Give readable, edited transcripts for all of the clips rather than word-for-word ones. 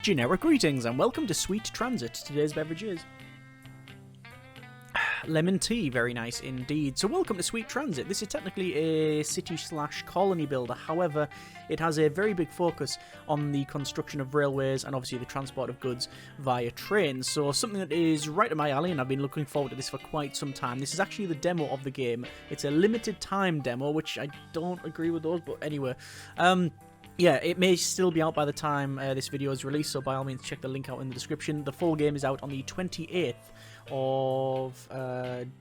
Generic greetings and welcome to Sweet Transit. Today's beverage is lemon tea, very nice indeed. So welcome to Sweet Transit. This is technically a city/colony builder, however it has a very big focus on the construction of railways and obviously the transport of goods via trains. So something that is right up my alley, and I've been looking forward to this for quite some time. This is actually the demo of the game. It's a limited time demo, which I don't agree with those, but anyway. Yeah, it may still be out by the time this video is released, so by all means check the link out in the description. The full game is out on the 28th of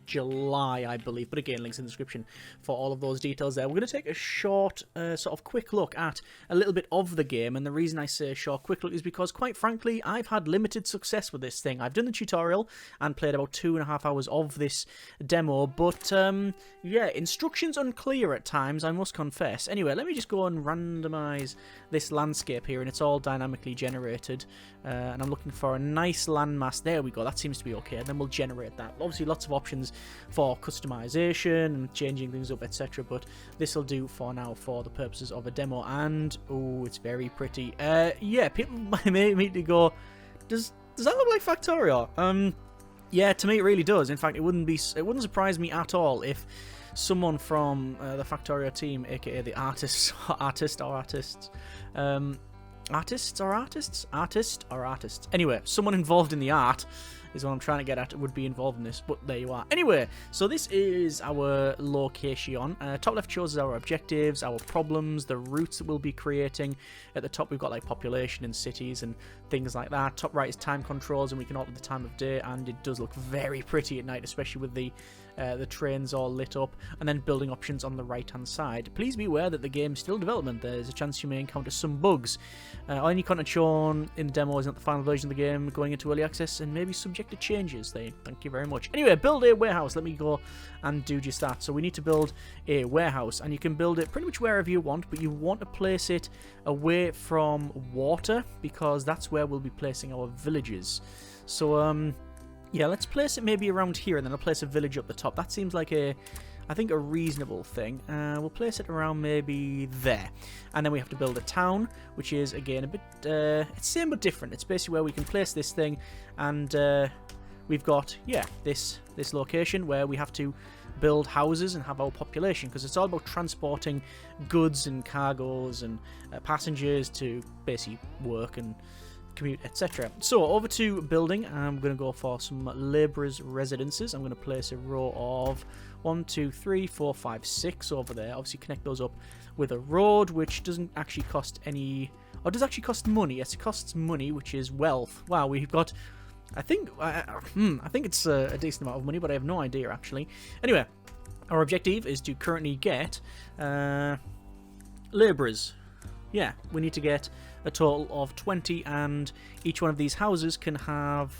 July, I believe, but again, links in the description for all of those details there. We're going to take a short, sort of quick look at a little bit of the game, and the reason I say short, quick look is because, quite frankly, I've had limited success with this thing. I've done the tutorial and played about 2.5 hours of this demo, but yeah, instructions unclear at times, I must confess. Anyway, let me just go and randomize this landscape here, and it's all dynamically generated, and I'm looking for a nice landmass. There we go, that seems to be okay, and then we'll generate that. Obviously lots of options for customization and changing things up, etc., but this will do for now for the purposes of a demo. And oh, it's very pretty. Yeah, people may need to go, does that look like Factorio? Yeah, to me it really does. In fact, it wouldn't surprise me at all if someone from the Factorio team, aka the artist or artists. Anyway, someone involved in the art is what I'm trying to get at, would be involved in this, but there you are. Anyway, so this is our location. Top left shows us our objectives, our problems, the routes that we'll be creating. At the top we've got like population and cities and things like that. Top right is time controls, and we can alter the time of day, and it does look very pretty at night, especially with the trains all lit up. And then building options on the right hand side. Please be aware that the game is still in development. There's a chance you may encounter some bugs. Any content shown in the demo is not the final version of the game, going into early access and maybe subject to changes. Thank you very much. Anyway, build a warehouse. Let me go and do just that. So we need to build a warehouse, and you can build it pretty much wherever you want, but you want to place it away from water because that's where we'll be placing our villages. So yeah, let's place it maybe around here, and then I'll place a village up the top. That seems like I think a reasonable thing. We'll place it around maybe there. And then we have to build a town, which is, again, a bit, it's same but different. It's basically where we can place this thing, and we've got, yeah, this location where we have to build houses and have our population, because it's all about transporting goods and cargoes and passengers to basically work and commute, etc. So over to building. I'm going to go for some labourers' residences. I'm going to place a row of 1, 2, 3, 4, 5, 6 over there. Obviously connect those up with a road, which doesn't actually cost any, or does actually cost money. Yes, it costs money, which is wealth. Wow, we've got, I think it's a decent amount of money, but I have no idea actually. Anyway, our objective is to currently get labourers. Yeah, we need to get a total of 20, and each one of these houses can have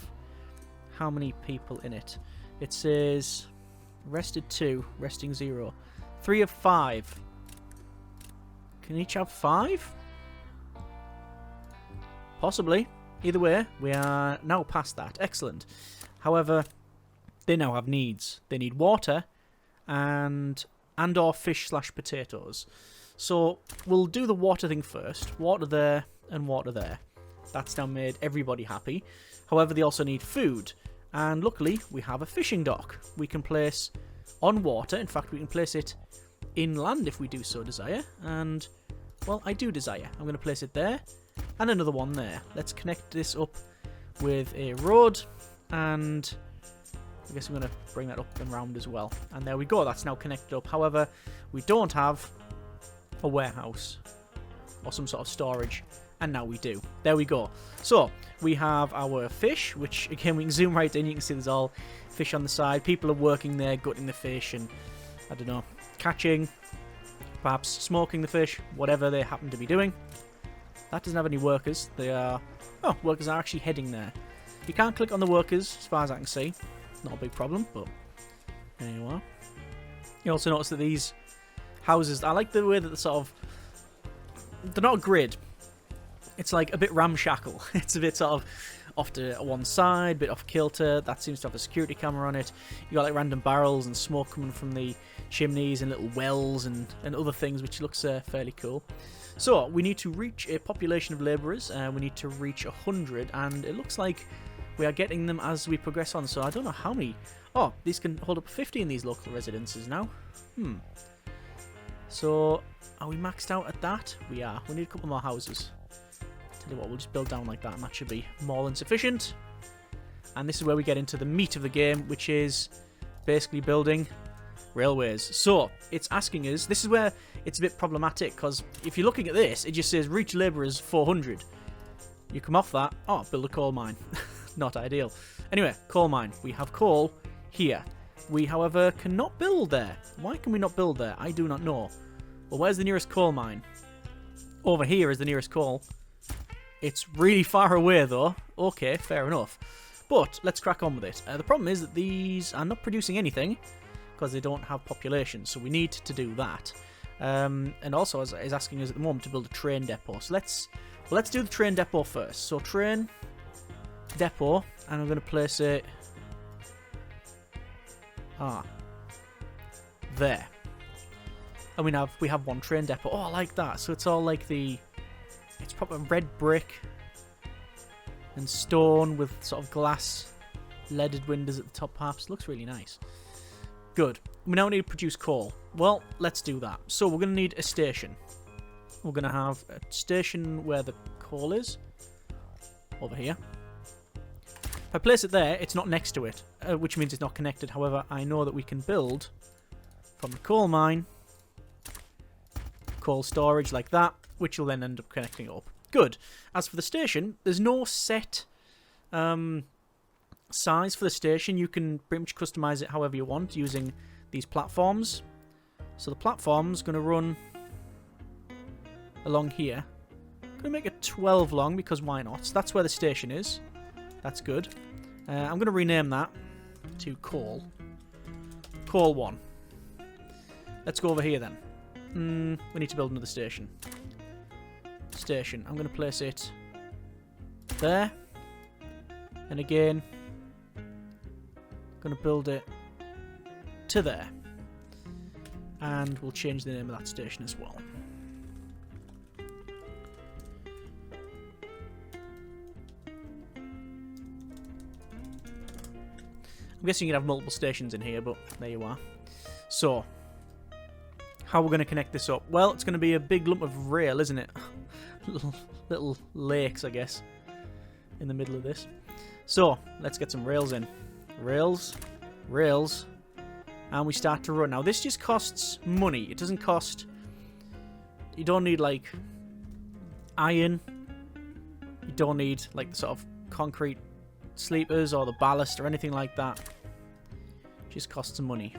how many people in it? It says rested 2, resting 0. 3 of 5. Can each have 5? Possibly. Either way, we are now past that. Excellent. However, they now have needs. They need water and or fish/potatoes. So we'll do the water thing first. Water there and water there. That's now made everybody happy. However, they also need food. And luckily, we have a fishing dock we can place on water. In fact, we can place it inland if we do so desire. And, well, I do desire. I'm going to place it there and another one there. Let's connect this up with a road. And I guess I'm going to bring that up and round as well. And there we go. That's now connected up. However, we don't have a warehouse or some sort of storage, and now we do. There we go. So we have our fish, which again we can zoom right in, you can see there's all fish on the side. People are working there, gutting the fish and, I don't know, catching, perhaps smoking the fish, whatever they happen to be doing. That doesn't have any workers. Workers are actually heading there. You can't click on the workers as far as I can see. Not a big problem, but there you are. You also notice that these houses, I like the way that they're not a grid. It's like a bit ramshackle. It's a bit sort of off to one side, a bit off kilter. That seems to have a security camera on it. You got like random barrels and smoke coming from the chimneys and little wells and other things, which looks fairly cool. So, we need to reach a population of labourers. We need to reach 100, and it looks like we are getting them as we progress on. So, I don't know how many... Oh, these can hold up 50 in these local residences now. So, are we maxed out at that? We are. We need a couple more houses. Tell you what, we'll just build down like that, and that should be more than sufficient. And this is where we get into the meat of the game, which is basically building railways. So, it's asking us... This is where it's a bit problematic, because if you're looking at this, it just says reach labourers 400. You come off that, oh, build a coal mine. Not ideal. Anyway, coal mine. We have coal here. We, however, cannot build there. Why can we not build there? I do not know. Well, where's the nearest coal mine? Over here is the nearest coal. It's really far away, though. Okay, fair enough. But let's crack on with it. The problem is that these are not producing anything because they don't have population, so we need to do that. And also, as is asking us at the moment to build a train depot. So let's do the train depot first. So train depot, and I'm going to place it there. And we have one train depot. Oh, I like that. So it's all like it's proper red brick and stone with sort of glass leaded windows at the top perhaps. Looks really nice. Good. We now need to produce coal. Well, let's do that. So we're going to need a station. We're going to have a station where the coal is. Over here. If I place it there, it's not next to it, which means it's not connected. However, I know that we can build from the coal mine coal storage like that, which will then end up connecting up. Good. As for the station, there's no set size for the station. You can pretty much customize it however you want using these platforms. So the platform's going to run along here. I'm going to make it 12 long because why not? So that's where the station is. That's good. I'm going to rename that to coal. Coal 1. Let's go over here then. We need to build another station. Station. I'm going to place it there. And again, I'm going to build it to there. And we'll change the name of that station as well. I'm guessing you can have multiple stations in here, but there you are. So, how we're going to connect this up? Well, it's going to be a big lump of rail, isn't it? little lakes, I guess, in the middle of this. So, let's get some rails in. Rails, rails, and we start to run. Now, this just costs money. It doesn't cost... You don't need, like, iron. You don't need, like, the sort of concrete sleepers or the ballast or anything like that. Just costs some money.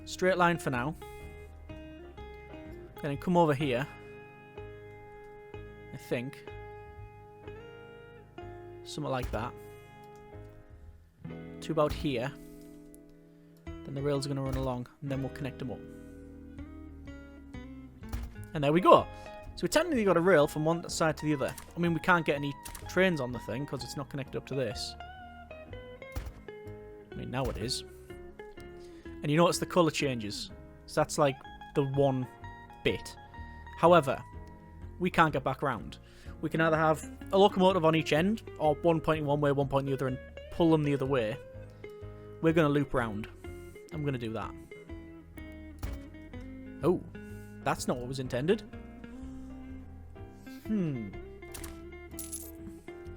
Straight line for now. Then come over here. I think. Something like that. To about here. Then the rails are going to run along. And then we'll connect them up. And there we go. So we technically got a rail from one side to the other. I mean, we can't get any trains on the thing because it's not connected up to this. I mean, now it is. And you notice the colour changes. So that's like the one bit. However, we can't get back round. We can either have a locomotive on each end, or one pointing one way, one pointing the other, and pull them the other way. We're going to loop round. I'm going to do that. Oh, that's not what was intended.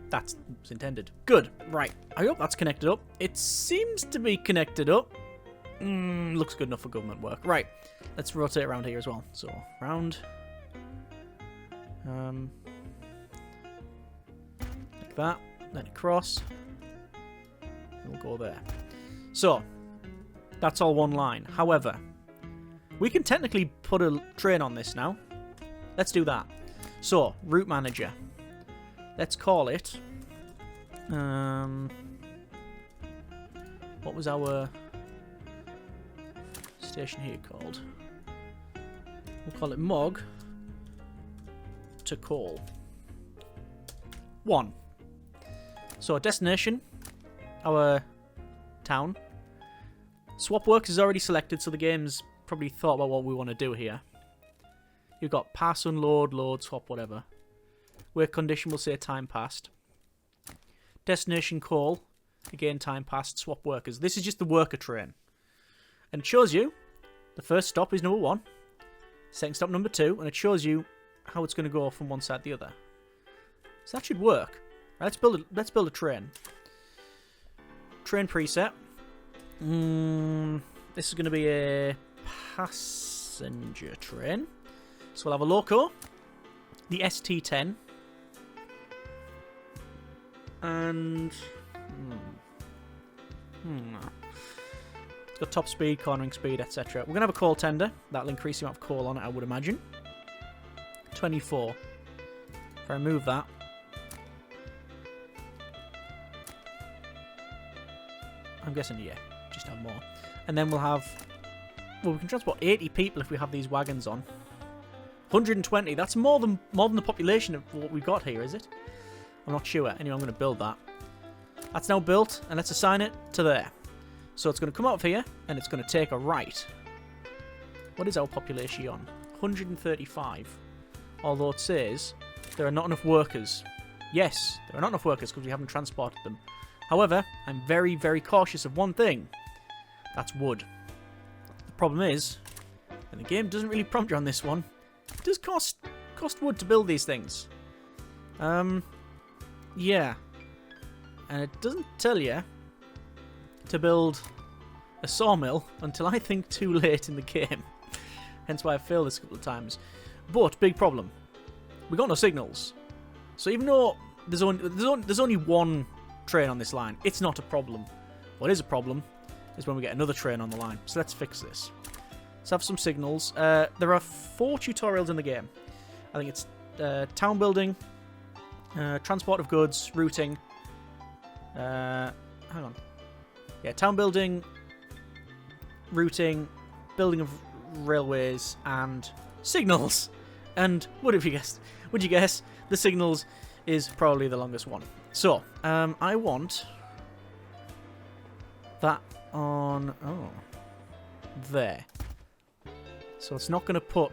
That's what was intended. Good. Right. I hope that's connected up. It seems to be connected up. Looks good enough for government work. Right. Let's rotate around here as well. So, round. Like that. Then across. And we'll go there. So, that's all one line. However, we can technically put a train on this now. Let's do that. So, route manager. Let's call it. What was our station here called? We'll call it Mog to Coal 1. So, destination, our town. Swap works is already selected, so the game's probably thought about what we want to do here. You've got pass, unload, load, swap, whatever. Work condition will say time passed. Destination call. Again, time passed. Swap workers. This is just the worker train. And it shows you the first stop is number 1. Second stop number 2. And it shows you how it's going to go from one side to the other. So that should work. Right, let's build a train. Train preset. This is going to be a passenger train. So we'll have a loco. The ST10. And... It's got top speed, cornering speed, etc. We're going to have a coal tender. That'll increase the amount of coal on it, I would imagine. 24. If I remove that. I'm guessing, yeah, just have more. And then we'll have... Well, we can transport 80 people if we have these wagons on. 120. That's more than the population of what we've got here, is it? I'm not sure. Anyway, I'm going to build that. That's now built, and let's assign it to there. So it's going to come out of here, and it's going to take a right. What is our population on? 135. Although it says there are not enough workers. Yes, there are not enough workers because we haven't transported them. However, I'm very, very cautious of one thing. That's wood. The problem is, and the game doesn't really prompt you on this one, it does cost wood to build these things. Yeah. And it doesn't tell you to build a sawmill until I think too late in the game. Hence why I've failed this a couple of times. But, big problem. We got no signals. So even though there's only one train on this line, it's not a problem. What is a problem is when we get another train on the line. So let's fix this. Let's have some signals. There are 4 tutorials in the game. I think it's town building, transport of goods, routing. Hang on. Yeah, town building, routing, building of railways, and signals. And what have you guessed? Would you guess the signals is probably the longest one? So, I want that on there. So it's not going to put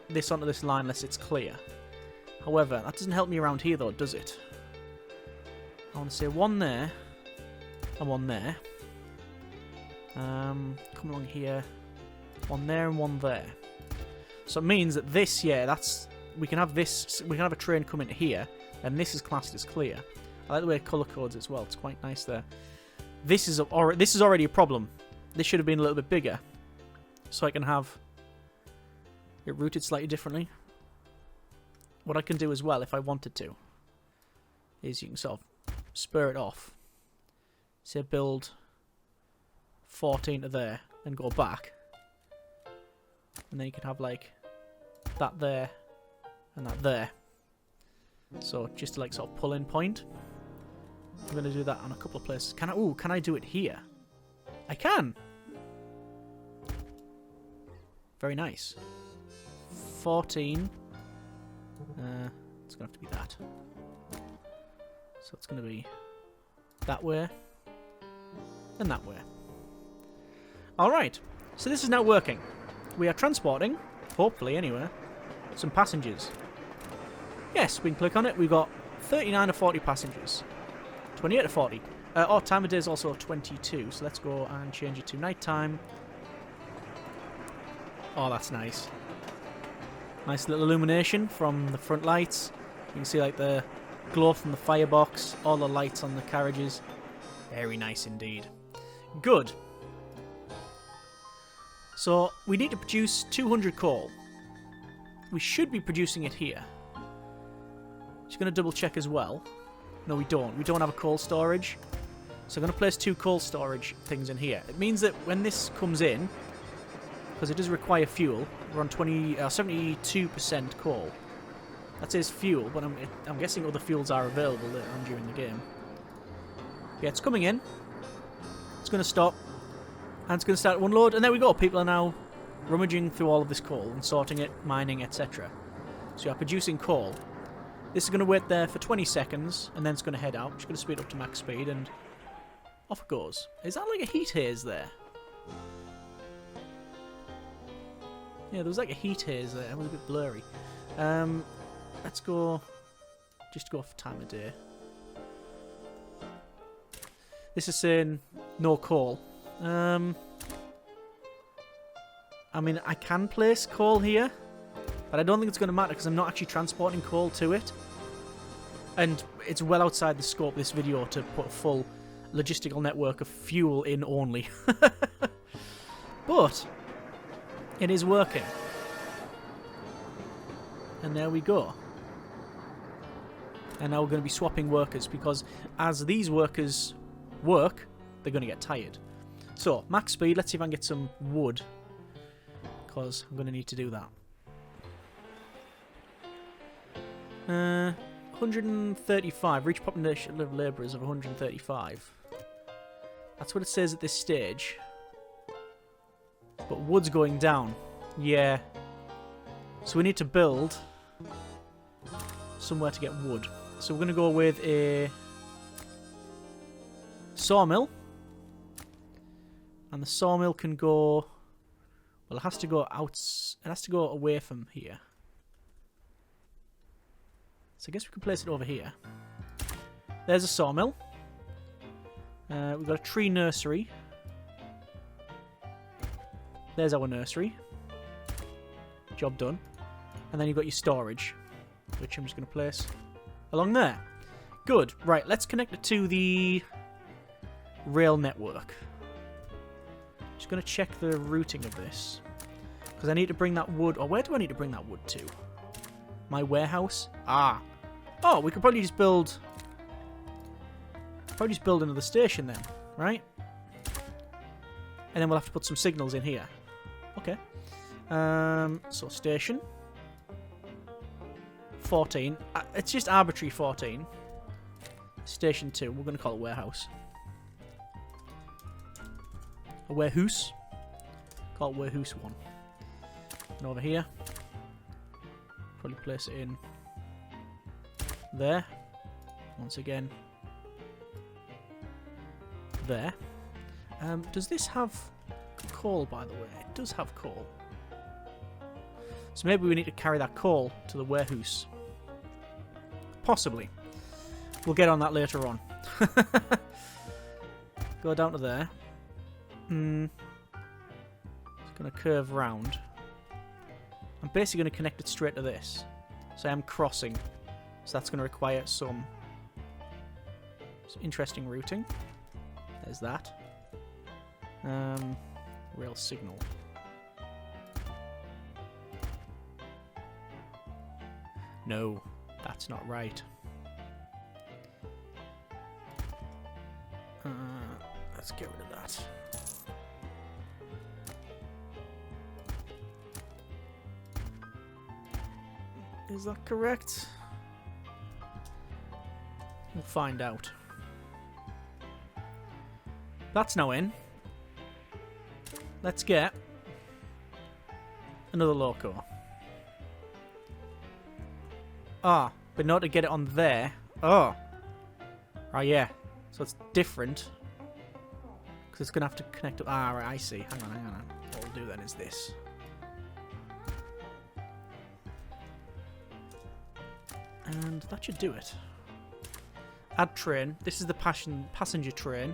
this onto this line unless it's clear. However, that doesn't help me around here though, does it? I want to say one there and one there. Come along here. One there and one there. So it means that this, yeah, we can have a train come into here, and this is classed as clear. I like the way it colour codes as well. It's quite nice there. This is already a problem. This should have been a little bit bigger, so I can have it routed slightly differently. What I can do as well, if I wanted to, is you can sort of spur it off. Say build 14 to there, and go back, and then you can have like that there and that there. So just to like sort of pull in point. I'm going to do that on a couple of places. Can I do it here? I can! Very nice. 14. It's going to have to be that. So it's going to be that way and that way. Alright, so this is now working. We are transporting, hopefully anyway, some passengers. Yes, we can click on it. We've got 39 to 40 passengers. 28 to 40. Time of day is also 22, so let's go and change it to nighttime. Oh, that's nice. Nice little illumination from the front lights. You can see like the glow from the firebox, all the lights on the carriages. Very nice indeed. Good. So we need to produce 200 coal. We should be producing it here. Just going to double check as well. No, we don't. We don't have a coal storage. So I'm going to place 2 coal storage things in here. It means that when this comes in, because it does require fuel, we're on 72% coal. That says fuel, but I'm guessing other fuels are available later on during the game. Yeah, it's coming in. It's going to stop. And it's going to start to unload. And there we go. People are now rummaging through all of this coal and sorting it, mining, etc. So you are producing coal. This is going to wait there for 20 seconds, and then it's going to head out. Just going to speed up to max speed, and off it goes. Is that like a heat haze there? Yeah, there was like a heat haze there. It was a bit blurry. Let's go... Just go for time of day. This is saying no coal. I mean, I can place coal here, but I don't think it's going to matter because I'm not actually transporting coal to it. And it's well outside the scope of this video to put a full logistical network of fuel in only. But it is working. And there we go. And now we're going to be swapping workers because as these workers work, they're going to get tired. So, max speed, let's see if I can get some wood. Because I'm going to need to do that. 135. Reach population of labourers of 135. That's what it says at this stage. But wood's going down. Yeah. So we need to build somewhere to get wood. So we're going to go with a sawmill. And the sawmill can go... Well, it has to go out... It has to go away from here. So I guess we can place it over here. There's a sawmill. We've got a tree nursery. There's our nursery. Job done. And then you've got your storage, which I'm just going to place along there. Good. Right, let's connect it to the rail network. Just going to check the routing of this. Because I need to bring that wood... Or where do I need to bring that wood to? My warehouse? Ah. Oh, we could probably just build... Probably just build another station then, right? And then we'll have to put some signals in here. Okay. So station. 14. It's just arbitrary 14. Station 2. We're going to call it warehouse. A warehouse. Call it warehouse 1. And over here. Probably place it in there. Once again. There. Does this have coal, by the way? It does have coal. So maybe we need to carry that coal to the warehouse. Possibly. We'll get on that later on. Go down to there. It's going to curve round. I'm basically going to connect it straight to this. So I'm crossing. So that's going to require some interesting routing. There's that. Rail signal. No, that's not right. Let's get rid of that. Is that correct? We'll find out. That's now in. Let's get another loco. Ah, but not to get it on there. Oh. Oh, yeah. So it's different. Because it's going to have to connect up. Ah, right, I see. Hang on, hang on. What we'll do then is this. And that should do it. Add train. This is the passenger train.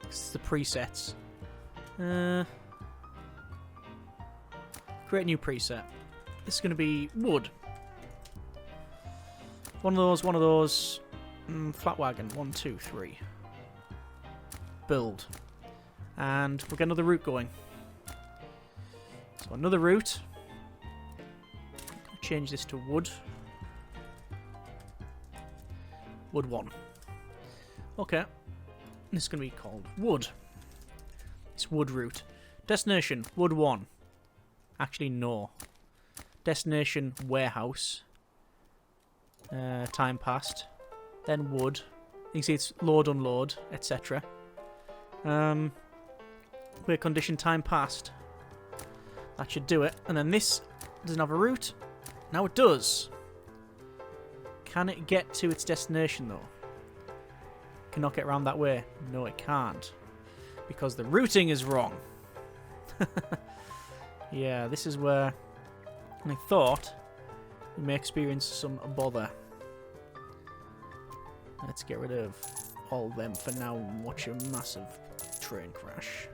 This is the presets. Create new preset. This is going to be wood. One of those. Flat wagon. 1, 2, 3. Build. And we'll get another route going. So another route. Change this to wood. Wood 1. Okay. This is going to be called wood. It's wood route. Destination, wood 1. Actually, no. Destination, warehouse. Time passed. Then wood. You can see it's load, unload, etc. Clear condition, time passed. That should do it. And then this doesn't have a route. Now it does. Can it get to its destination, though? Cannot get around that way. No, it can't. Because the routing is wrong. Yeah, this is where I thought we may experience some bother. Let's get rid of all of them for now and watch a massive train crash.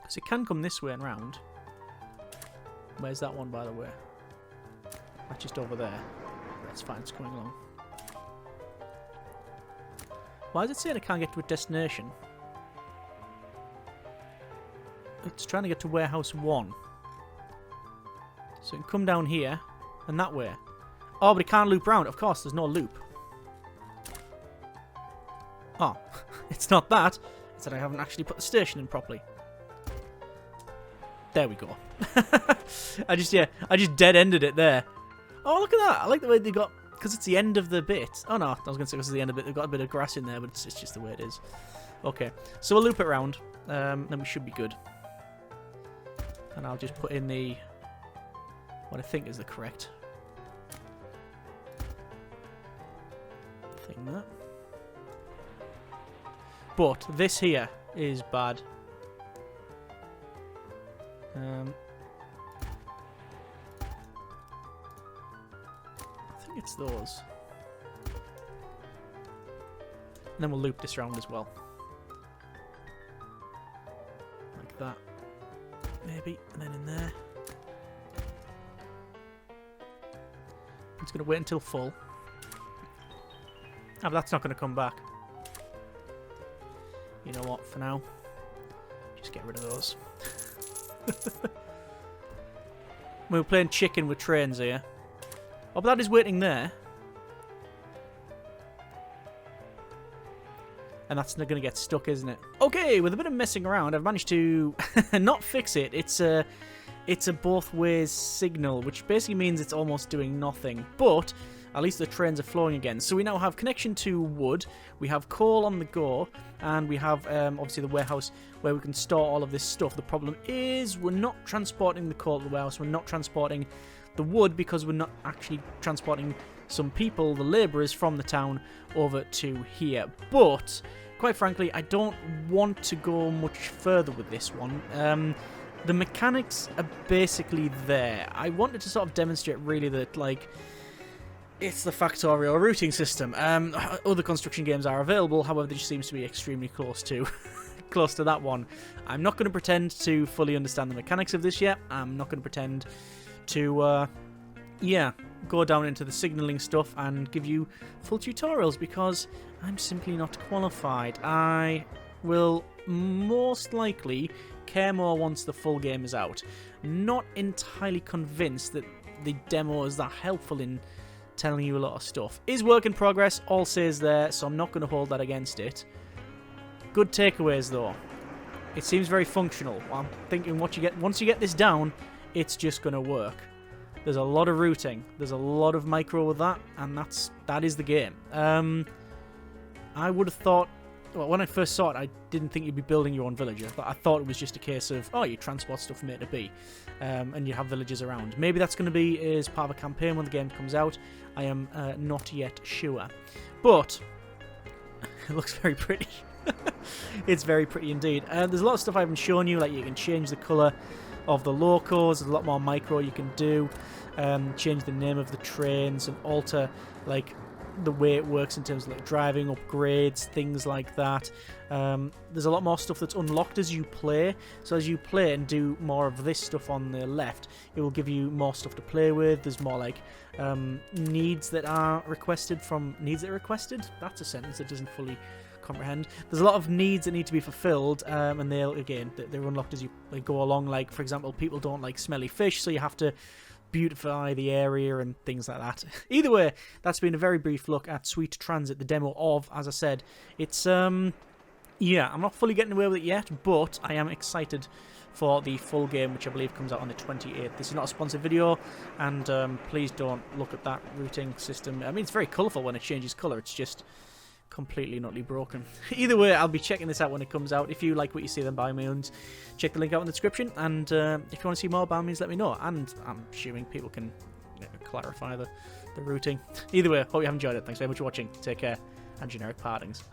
So it can come this way and round. Where's that one, by the way? That's just over there. That's fine, it's coming along. Why is it saying I can't get to a destination? It's trying to get to warehouse 1. So it can come down here and that way. Oh, but it can't loop round. Of course, there's no loop. Oh, it's not that. It's that I haven't actually put the station in properly. There we go. I just dead-ended it there. Oh, look at that. I like the way they got... Because it's the end of the bit. Oh, no. I was going to say because it's the end of it. They've got a bit of grass in there, but it's just the way it is. Okay. So we'll loop it around. Then we should be good. And I'll just put in the... what I think is the correct thing there. But this here is bad. I think it's those. And then we'll loop this round as well. Like that. Maybe. And then in there. It's going to wait until full. Oh, but that's not going to come back. You know what, for now, just get rid of those. We were playing chicken with trains here. Oh, but that is waiting there. And that's going to get stuck, isn't it? Okay, with a bit of messing around, I've managed to not fix it. It's a both ways signal, which basically means it's almost doing nothing. But at least the trains are flowing again. So we now have connection to wood, we have coal on the go, and we have obviously the warehouse where we can store all of this stuff. The problem is we're not transporting the coal to the warehouse, we're not transporting the wood because we're not actually transporting some people, the labourers from the town, over to here. But, quite frankly, I don't want to go much further with this one. The mechanics are basically there. I wanted to sort of demonstrate really that, like, it's the factorial routing system. Other construction games are available, however, this seems to be extremely close to close to that one. I'm not going to pretend to fully understand the mechanics of this yet. I'm not going to pretend to, go down into the signalling stuff and give you full tutorials because I'm simply not qualified. I will most likely care more once the full game is out. Not entirely convinced that the demo is that helpful in telling you a lot of stuff. Is work in progress, all says there, so I'm not going to hold that against it. Good takeaways though. It seems very functional. I'm thinking once you get this down, it's just going to work. There's a lot of routing. There's a lot of micro with that, and that is the game. I would have thought, well, when I first saw it, I didn't think you'd be building your own villager. I thought it was just a case of, oh, you transport stuff from A to B, and you have villagers around. Maybe that's going to be as part of a campaign when the game comes out. I am not yet sure. But it looks very pretty. It's very pretty indeed. There's a lot of stuff I haven't shown you, like you can change the colour of the locos. There's a lot more micro you can do. Change the name of the trains and alter, like, the way it works in terms of like driving upgrades, things like that. There's a lot more stuff that's unlocked as you play. So as you play and do more of this stuff on the left, it will give you more stuff to play with. There's more like needs that are requested from needs that are requested. That's a sentence that doesn't fully comprehend. There's a lot of needs that need to be fulfilled, and they're unlocked as you go along. Like, for example, people don't like smelly fish, so you have to beautify the area and things like that. Either way, that's been a very brief look at Sweet Transit, the demo of, as I said, it's I'm not fully getting away with it yet, but I am excited for the full game, which I believe comes out on the 28th. This is not a sponsored video, and please don't look at that routing system. I mean, it's very colourful when it changes colour. It's just completely and utterly broken. Either way, I'll be checking this out when it comes out. If you like what you see, then by all means, check the link out in the description. And if you want to see more, by all means, let me know. And I'm assuming people can clarify the routing. Either way, hope you have enjoyed it. Thanks very much for watching. Take care, and generic partings.